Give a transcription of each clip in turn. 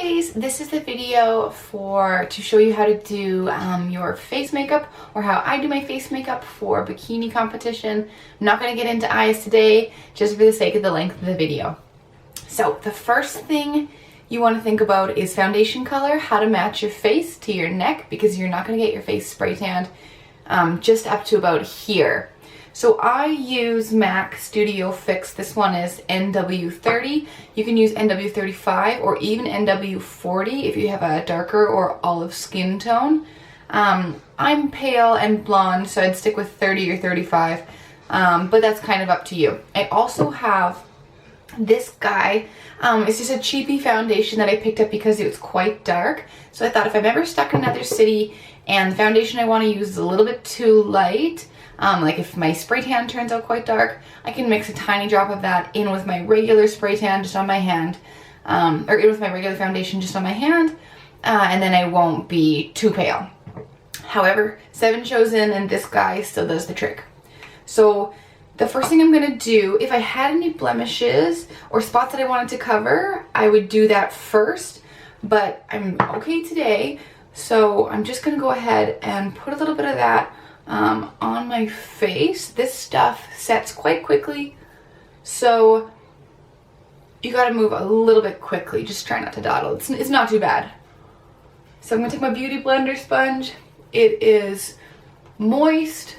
ladies, this is the video to show you how to do your face makeup, or how I do my face makeup for bikini competition. I'm not going to get into eyes today, just for the sake of the length of the video. So the first thing you want to think about is foundation color, how to match your face to your neck, because you're not going to get your face spray tanned just up to about here. So I use MAC Studio Fix. This one is NW30. You can use NW35 or even NW40 if you have a darker or olive skin tone. I'm pale and blonde, so I'd stick with 30 or 35, but that's kind of up to you. I also have this guy. It's just a cheapy foundation that I picked up because it was quite dark. So I thought if I'm ever stuck in another city and the foundation I want to use is a little bit too light, like if my spray tan turns out quite dark, I can mix a tiny drop of that in with my regular spray tan just on my hand, or in with my regular foundation just on my hand, and then I won't be too pale. However, 7 shows in and this guy still does the trick. So the first thing I'm going to do, if I had any blemishes or spots that I wanted to cover, I would do that first, but I'm okay today, so I'm just going to go ahead and put a little bit of that on my face. This stuff sets quite quickly, so you got to move a little bit quickly. Just try not to dawdle. It's not too bad. So I'm going to take my Beauty Blender sponge. It is moist.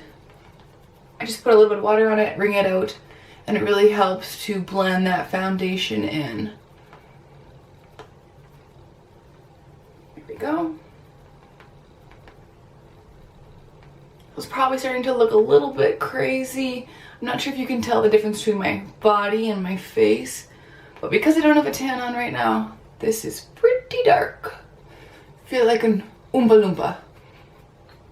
I just put a little bit of water on it, wring it out, and it really helps to blend that foundation in. There we go. It's probably starting to look a little bit crazy. I'm not sure if you can tell the difference between my body and my face, but because I don't have a tan on right now, this is pretty dark. I feel like an Oompa Loompa.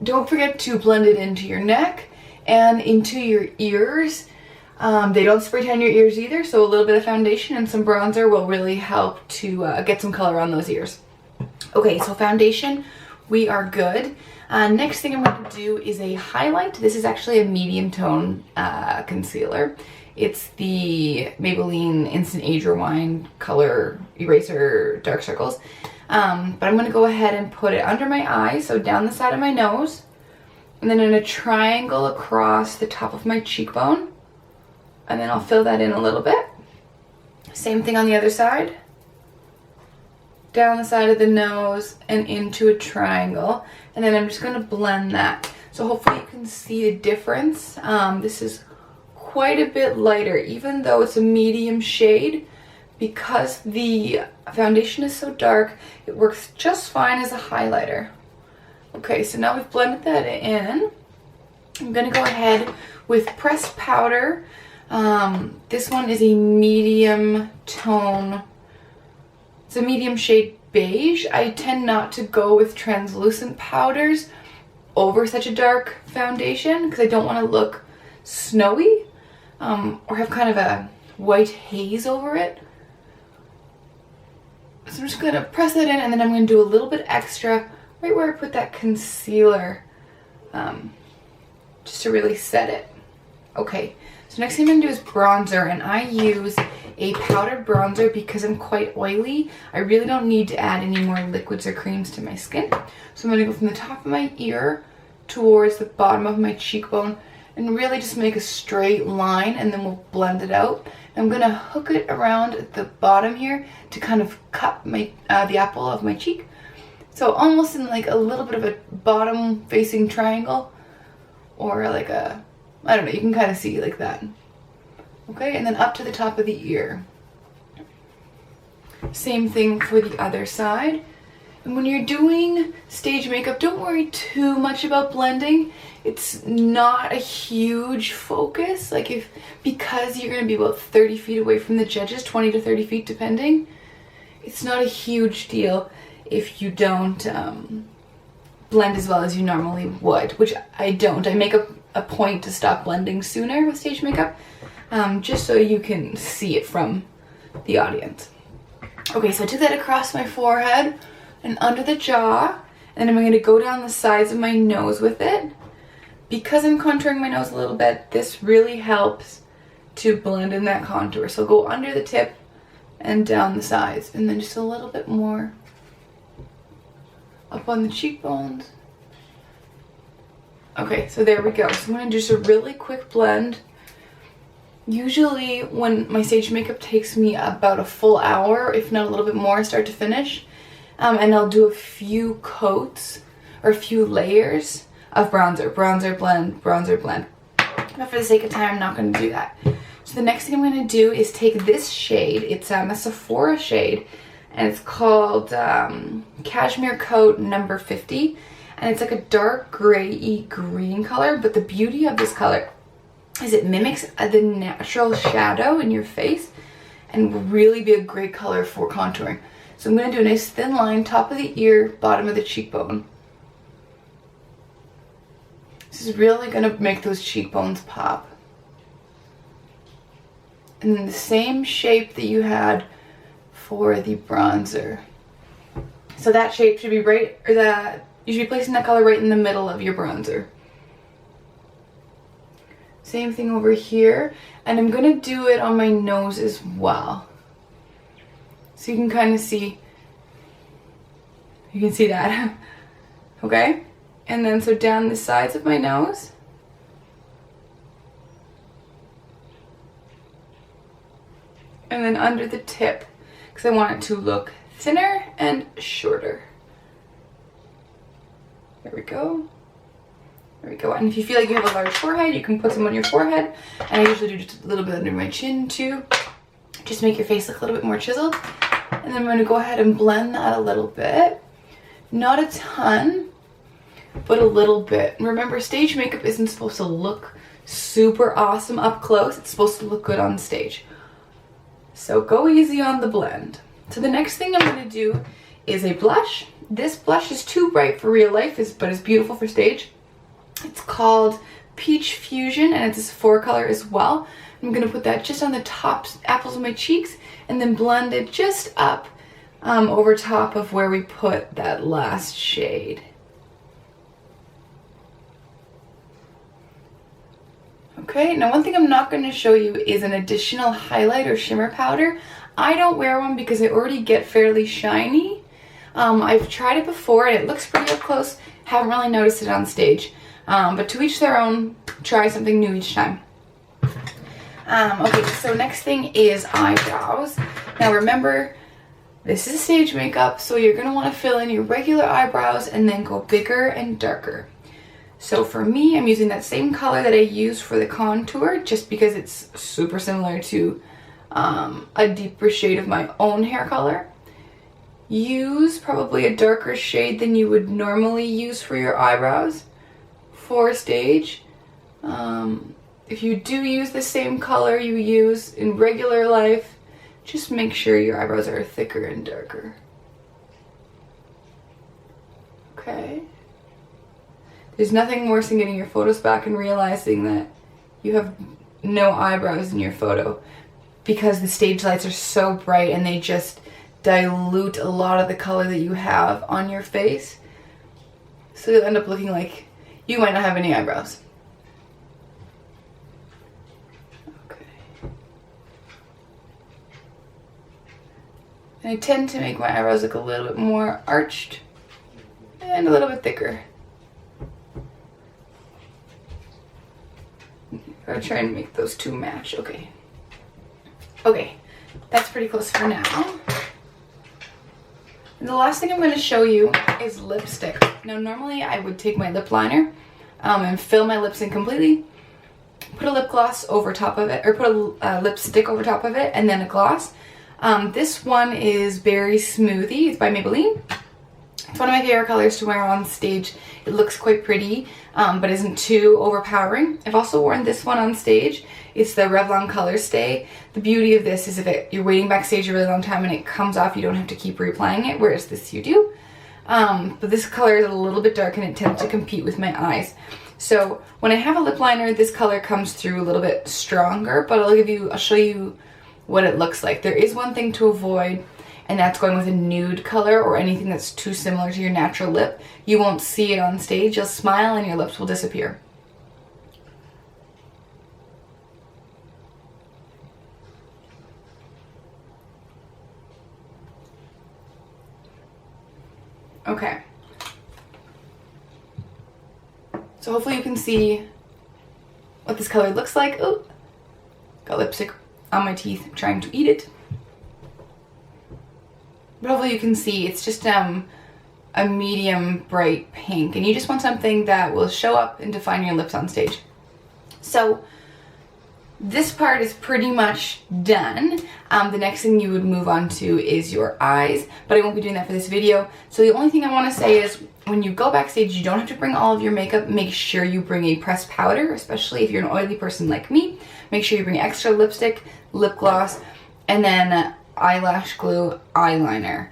Don't forget to blend it into your neck and into your ears. They don't spray tan your ears either, so a little bit of foundation and some bronzer will really help to get some color on those ears. Okay, so foundation, we are good. Next thing I'm going to do is a highlight. This is actually a medium tone concealer. It's the Maybelline Instant Age Rewind Color Eraser Dark Circles. But I'm going to go ahead and put it under my eye, so down the side of my nose, and then in a triangle across the top of my cheekbone. And then I'll fill that in a little bit. Same thing on the other side. Down the side of the nose and into a triangle, and then I'm just going to blend that. So hopefully you can see the difference. This is quite a bit lighter, even though it's a medium shade. Because the foundation is so dark, it works just fine as a highlighter. Okay, so now we've blended that in. I'm going to go ahead with pressed powder. This one is a medium tone. It's a medium shade beige. I tend not to go with translucent powders over such a dark foundation because I don't want to look snowy or have kind of a white haze over it. So I'm just going to press that in, and then I'm going to do a little bit extra right where I put that concealer, just to really set it. Okay, so next thing I'm going to do is bronzer, and I use a powdered bronzer because I'm quite oily. I really don't need to add any more liquids or creams to my skin. So I'm going to go from the top of my ear towards the bottom of my cheekbone and really just make a straight line, and then we'll blend it out. I'm going to hook it around at the bottom here to kind of cut my the apple of my cheek. So almost in like a little bit of a bottom facing triangle, or like a, I don't know, you can kind of see like that. Okay, and then up to the top of the ear. Same thing for the other side. And when you're doing stage makeup, don't worry too much about blending. It's not a huge focus. Like because you're going to be about 30 feet away from the judges, 20 to 30 feet depending, it's not a huge deal if you don't blend as well as you normally would, which I don't. I make a point to stop blending sooner with stage makeup, just so you can see it from the audience. Okay, so I took that across my forehead and under the jaw, and then I'm going to go down the sides of my nose with it. Because I'm contouring my nose a little bit, this really helps to blend in that contour. So go under the tip, and down the sides, and then just a little bit more up on the cheekbones. Okay, so there we go. So I'm gonna do just a really quick blend. Usually when my stage makeup takes me about a full hour, if not a little bit more, start to finish. And I'll do a few coats or a few layers of bronzer. Bronzer blend, bronzer blend. But for the sake of time, I'm not gonna do that. So the next thing I'm gonna do is take this shade. It's a Sephora shade, and it's called Cashmere Coat number 50. And it's like a dark gray-y green color, but the beauty of this color is it mimics the natural shadow in your face and will really be a great color for contouring. So I'm going to do a nice thin line, top of the ear, bottom of the cheekbone. This is really going to make those cheekbones pop. And then the same shape that you had for the bronzer. So that shape should be right, or that you should be placing that color right in the middle of your bronzer. Same thing over here, and I'm gonna do it on my nose as well. So you can kind of see, you can see that, okay? And then so down the sides of my nose. And then under the tip, because I want it to look thinner and shorter. There we go. There we go. And if you feel like you have a large forehead, you can put some on your forehead. And I usually do just a little bit under my chin too. Just make your face look a little bit more chiseled. And then I'm going to go ahead and blend that a little bit. Not a ton, but a little bit. And remember, stage makeup isn't supposed to look super awesome up close. It's supposed to look good on stage. So go easy on the blend. So the next thing I'm going to do is a blush. This blush is too bright for real life, but it's beautiful for stage. It's called Peach Fusion, and it's a Sephora color as well. I'm going to put that just on the top apples of my cheeks and then blend it just up over top of where we put that last shade. Okay, now one thing I'm not going to show you is an additional highlight or shimmer powder. I don't wear one because I already get fairly shiny. I've tried it before and it looks pretty up close. Haven't really noticed it on stage. But to each their own, try something new each time. Okay, so next thing is eyebrows. Now remember, this is stage makeup, so you're going to want to fill in your regular eyebrows and then go bigger and darker. So for me, I'm using that same color that I used for the contour, just because it's super similar to a deeper shade of my own hair color. Use probably a darker shade than you would normally use for your eyebrows for stage. If you do use the same color you use in regular life, just make sure your eyebrows are thicker and darker. Okay. There's nothing worse than getting your photos back and realizing that you have no eyebrows in your photo because the stage lights are so bright and they just dilute a lot of the color that you have on your face. So you'll end up looking like you might not have any eyebrows. Okay. And I tend to make my eyebrows look a little bit more arched and a little bit thicker. I'll try and make those two match. Okay. Okay, that's pretty close for now. And the last thing I'm going to show you is lipstick. Now normally I would take my lip liner and fill my lips in completely, put a lip gloss over top of it, or put a lipstick over top of it, and then a gloss. This one is Berry Smoothie. It's by Maybelline. It's one of my favorite colors to wear on stage. It looks quite pretty, but isn't too overpowering. I've also worn this one on stage. It's the Revlon Color Stay. The beauty of this is if you're waiting backstage a really long time and it comes off, you don't have to keep reapplying it, whereas this you do. But this color is a little bit dark and it tends to compete with my eyes. So when I have a lip liner, this color comes through a little bit stronger, but I'll show you what it looks like. There is one thing to avoid, and that's going with a nude color or anything that's too similar to your natural lip. You won't see it on stage. You'll smile and your lips will disappear. Okay. So hopefully you can see what this color looks like. Oh, got lipstick on my teeth. I'm trying to eat it. But hopefully you can see it's just a medium bright pink, and you just want something that will show up and define your lips on stage. So this part is pretty much done. The next thing you would move on to is your eyes, but I won't be doing that for this video. So the only thing I want to say is when you go backstage, you don't have to bring all of your makeup. Make sure you bring a pressed powder, especially if you're an oily person like me. Make sure you bring extra lipstick, lip gloss, and then eyelash glue, eyeliner.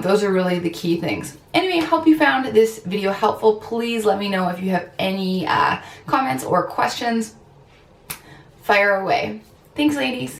Those are really the key things. Anyway, I hope you found this video helpful. Please let me know if you have any comments or questions. Fire away. Thanks, ladies.